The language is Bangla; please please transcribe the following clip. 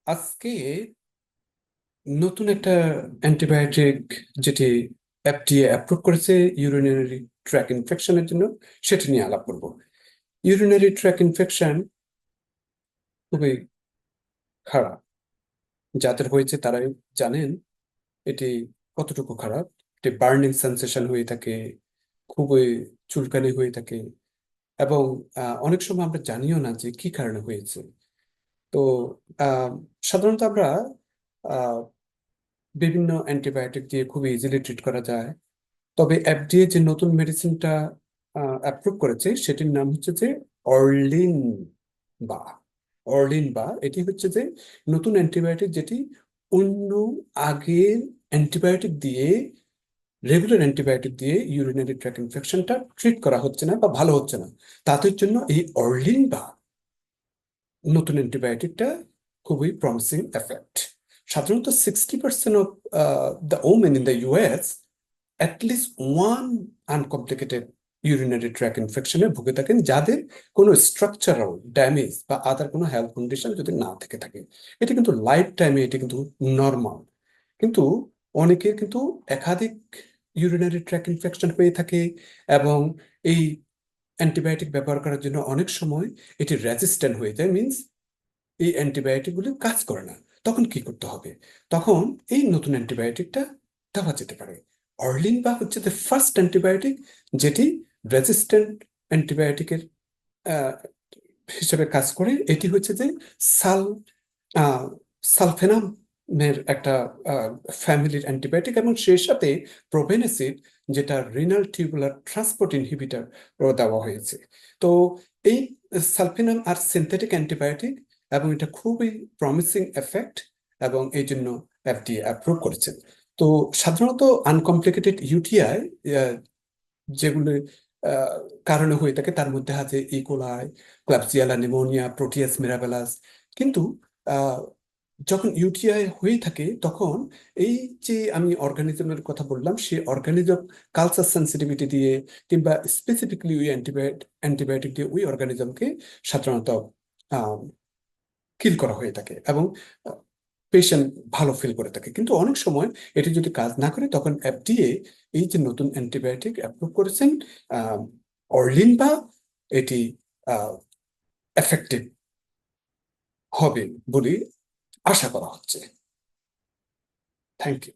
আজকে নতুন একটা অ্যান্টিবায়োটিক যেটি এফডিএ অ্যাপ্রুভ করেছে ইউরিনারি ট্র্যাক ইনফেকশনের জন্য, সেটা নিয়ে আলাপ করব। ইউরিনারি ট্র্যাক ইনফেকশন খুবই খারাপ। যাদের হয়েছে তারাই জানেন এটি কতটুকু খারাপ। এটি বার্নিং সেন্সেশন হয়ে থাকে, খুবই চুলকানি হয়ে থাকে, এবং অনেক সময় আমরা জানিও না যে কি কারণে হয়েছে। তো আহ, সাধারণত আমরা বিভিন্ন অ্যান্টিবায়োটিক দিয়ে খুবই ইজিলি ট্রিট করা যায়। তবে এফডিএ যে নতুন মেডিসিনটা অ্যাপ্রুভ করেছে সেটির নাম হচ্ছে যে অর্লিন বা এটি হচ্ছে যে নতুন অ্যান্টিবায়োটিক, যেটি অন্য আগের অ্যান্টিবায়োটিক দিয়ে, রেগুলার অ্যান্টিবায়োটিক দিয়ে ইউরিনারি ট্র্যাক ইনফেকশনটা ট্রিট করা হচ্ছে না বা ভালো হচ্ছে না। তাদের জন্য এই অর্লিন বা নতুন অ্যান্টিবায়োটিকটা খুবই প্রমিসিং এফেক্ট। সাধারণত 60% of the women in the US at least one uncomplicated urinary tract ইনফেকশনে ভুগে থাকেন, যাদের কোনো স্ট্রাকচারাল ড্যামেজ বা আদার কোনো হেলথ কন্ডিশন যদি না থেকে থাকে। এটা কিন্তু লাইফ টাইমে এটি কিন্তু নর্মাল। কিন্তু অনেকের কিন্তু একাধিক ইউরিনারি ট্র্যাক ইনফেকশন হয়ে থাকে, এবং এই অ্যান্টিবায়োটিক ব্যবহার করার জন্য অনেক সময় এটি রেজিস্ট্যান্ট হয়ে যায়, মিনস এই অ্যান্টিবায়োটিকগুলি কাজ করে না। তখন কি করতে হবে? তখন এই নতুন অ্যান্টিবায়োটিকটা দেওয়া যেতে পারে। অর্লিন বা হচ্ছে দ্য ফার্স্ট অ্যান্টিবায়োটিক, যেটি রেজিস্ট্যান্ট অ্যান্টিবায়োটিকের হিসেবে কাজ করে। এটি হচ্ছে যে সাল সালফেনামের একটা ফ্যামিলির অ্যান্টিবায়োটিক, এবং সেই সাথে প্রোভেনেসিড, যেটা রিনাল টিউবুলার ট্রান্সপোর্ট ইনহিবিটর দেওয়া হয়েছে। তো এই সালফেনাম আর সিনথেটিক অ্যান্টিবায়োটিক, এবং এটা খুবই প্রমিসিং এফেক্ট, এবং এই জন্য এফডিএ অ্যাপ্রুভ করেছেন। তো সাধারণত আনকমপ্লিকেটেড ইউটিআই যেগুলো আহ, কারণে হয়ে থাকে, তার মধ্যে আছে ইকোলাই, ক্লাবসিয়ালা নিউমোনিয়া, প্রোটিয়াস মিরাবেলাস। কিন্তু আহ, যখন ইউটিআই হয়ে থাকে তখন এই যে আমি অর্গানিজমের কথা বললাম, সেই অর্গানিজম কালচার সেন্সিটিভিটি দিয়ে কিংবা স্পেসিফিকলি ওই অ্যান্টিবায়োটিক দিয়ে ওই অর্গানিজমকে সাধারণত কিল করা হয়ে থাকে, এবং পেশেন্ট ভালো ফিল করে থাকে। কিন্তু অনেক সময় এটি যদি কাজ না করে, তখন এফডিএ এই যে নতুন অ্যান্টিবায়োটিক অ্যাপ্রুভ করেছেন অর্লিন বা, এটি এফেক্টিভ হবে বলে আশা করা হচ্ছে। Thank you.